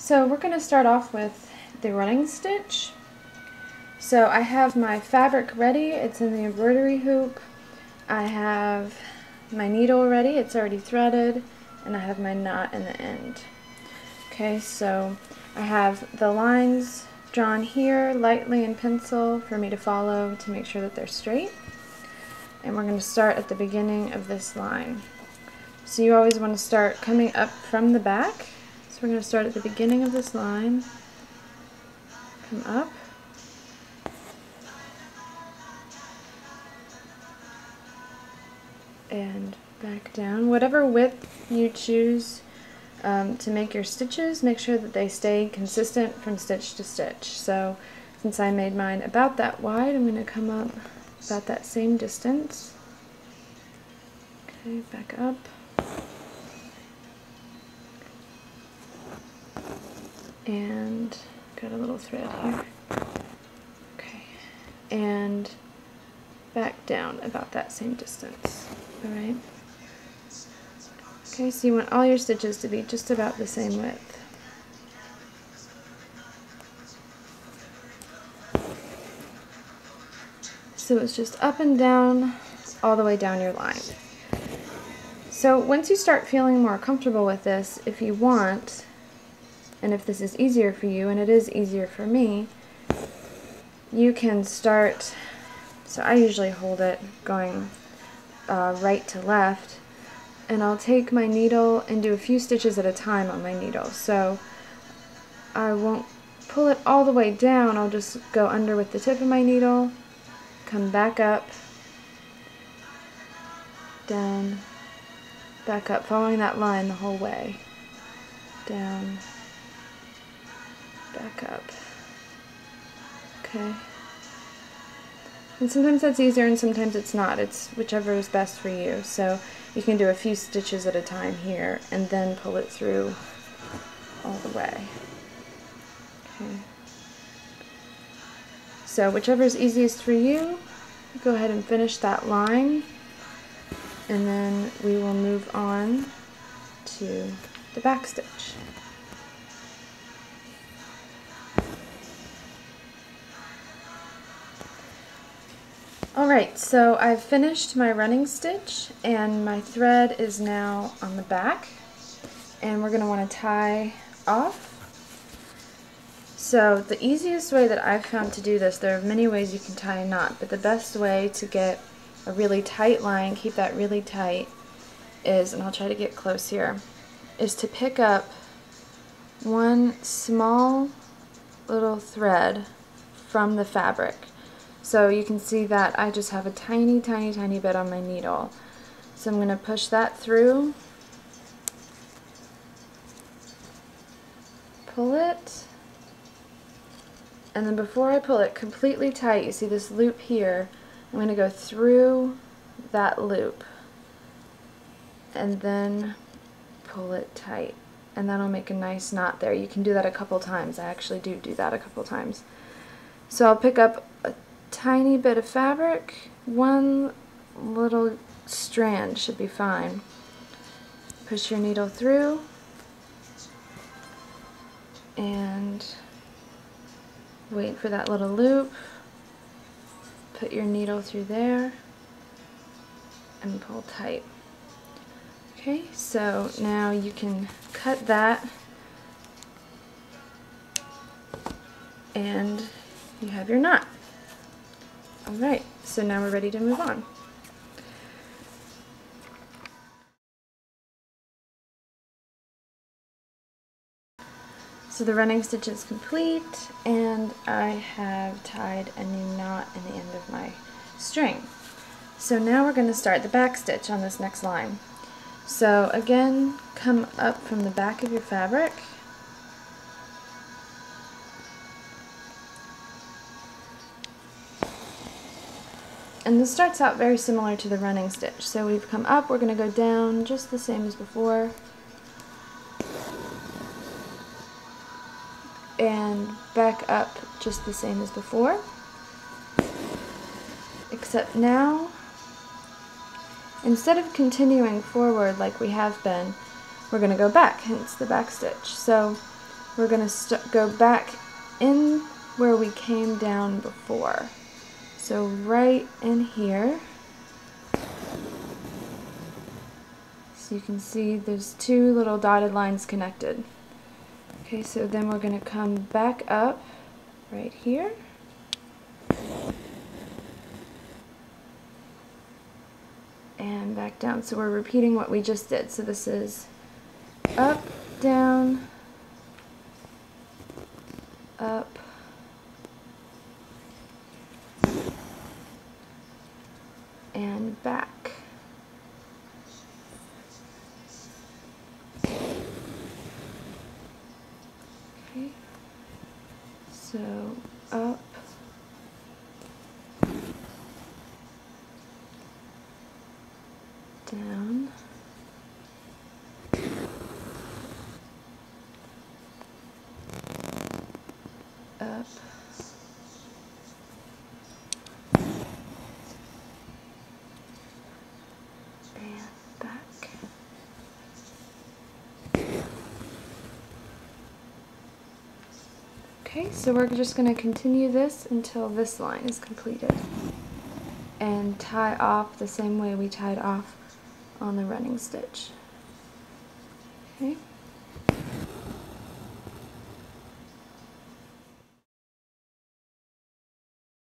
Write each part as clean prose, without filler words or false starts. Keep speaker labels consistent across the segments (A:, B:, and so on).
A: So we're going to start off with the running stitch. So I have my fabric ready, it's in the embroidery hoop. I have my needle ready, it's already threaded, and I have my knot in the end. Okay, so I have the lines drawn here lightly in pencil for me to follow to make sure that they're straight. And we're going to start at the beginning of this line. So you always want to start coming up from the back. So we're going to start at the beginning of this line, come up, and back down. Whatever width you choose to make your stitches, make sure that they stay consistent from stitch to stitch. So since I made mine about that wide, I'm going to come up about that same distance. Okay, back up. And got a little thread here. Okay, and back down about that same distance. Alright. Okay, so you want all your stitches to be just about the same width. So it's just up and down, all the way down your line. So once you start feeling more comfortable with this, if you want, and if this is easier for you, and it is easier for me, you can start, so I usually hold it going right to left, and I'll take my needle and do a few stitches at a time on my needle. So I won't pull it all the way down, I'll just go under with the tip of my needle, come back up, down, back up, following that line the whole way, down, back up. Okay. And sometimes that's easier and sometimes it's not. It's whichever is best for you. So you can do a few stitches at a time here and then pull it through all the way. Okay. So whichever is easiest for you, go ahead and finish that line, and then we will move on to the back stitch. Alright, so I've finished my running stitch and my thread is now on the back, and we're going to want to tie off. So the easiest way that I've found to do this, there are many ways you can tie a knot, but the best way to get a really tight line, keep that really tight, is, and I'll try to get close here, is to pick up one small little thread from the fabric. So you can see that I just have a tiny, tiny, tiny bit on my needle. So I'm going to push that through, pull it, and then before I pull it completely tight, you see this loop here, I'm going to go through that loop and then pull it tight, and that'll make a nice knot there. You can do that a couple times. I actually do that a couple times. So I'll pick up a tiny bit of fabric, one little strand should be fine. Push your needle through and wait for that little loop, put your needle through there and pull tight. Okay, so now you can cut that and you have your knot. Alright, so now we're ready to move on. So the running stitch is complete, and I have tied a new knot in the end of my string. So now we're going to start the back stitch on this next line. So again, come up from the back of your fabric, and this starts out very similar to the running stitch. So we've come up, we're going to go down just the same as before, and back up just the same as before, except now, instead of continuing forward like we have been, we're going to go back, hence the back stitch. So we're going to go back in where we came down before. So right in here. So you can see there's two little dotted lines connected. Okay, so then we're going to come back up right here. And back down. So we're repeating what we just did. So this is up, down, up, and back. Okay, so up, down, up, and back. Okay, so we're just going to continue this until this line is completed and tie off the same way we tied off on the running stitch. Okay.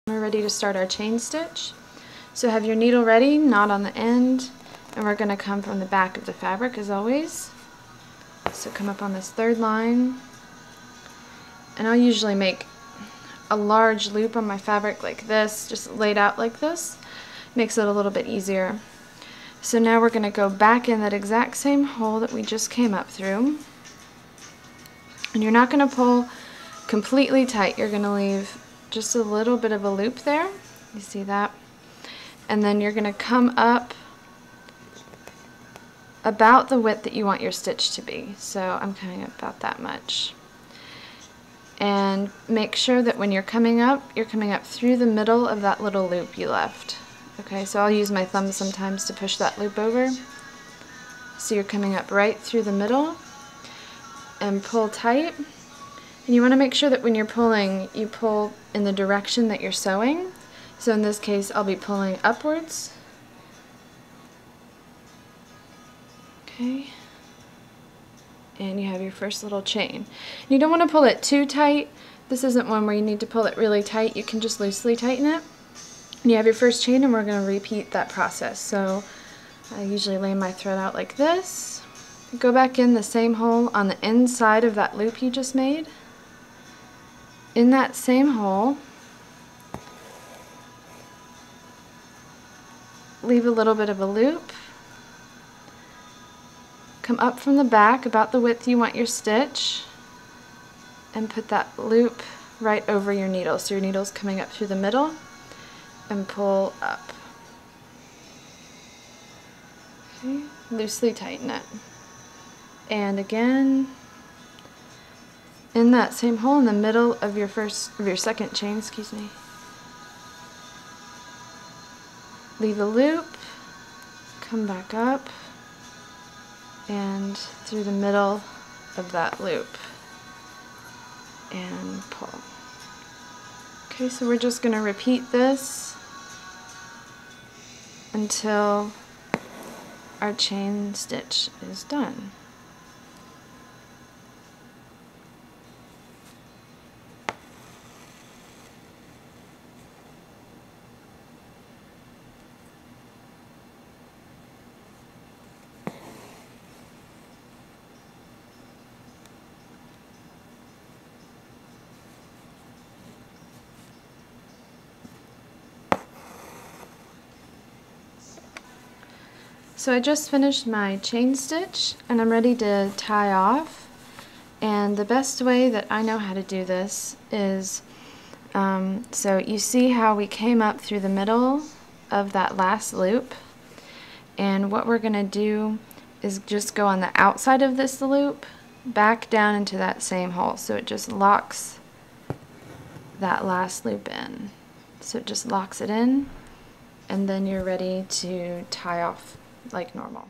A: We're ready to start our chain stitch. So have your needle ready, knot on the end, and we're going to come from the back of the fabric as always. So come up on this third line, and I'll usually make a large loop on my fabric like this, just laid out like this. Makes it a little bit easier. So now we're going to go back in that exact same hole that we just came up through. And you're not going to pull completely tight, you're going to leave just a little bit of a loop there. You see that? And then you're going to come up about the width that you want your stitch to be. So I'm coming up about that much. And make sure that when you're coming up through the middle of that little loop you left. Okay, so I'll use my thumb sometimes to push that loop over. So you're coming up right through the middle and pull tight. And you want to make sure that when you're pulling, you pull in the direction that you're sewing. So in this case, I'll be pulling upwards. Okay. And you have your first little chain. You don't want to pull it too tight. This isn't one where you need to pull it really tight. You can just loosely tighten it. And you have your first chain, and we're going to repeat that process. So I usually lay my thread out like this. Go back in the same hole on the inside of that loop you just made. In that same hole, leave a little bit of a loop. Come up from the back about the width you want your stitch and put that loop right over your needle. So your needle's coming up through the middle and pull up. Okay, loosely tighten it. And again, in that same hole in the middle of your second chain, excuse me. Leave a loop, come back up, and through the middle of that loop and pull. Okay, so we're just going to repeat this until our chain stitch is done. So I just finished my chain stitch and I'm ready to tie off, and the best way that I know how to do this is so you see how we came up through the middle of that last loop, and what we're going to do is just go on the outside of this loop back down into that same hole, so it just locks that last loop in. So it just locks it in, and then you're ready to tie off like normal.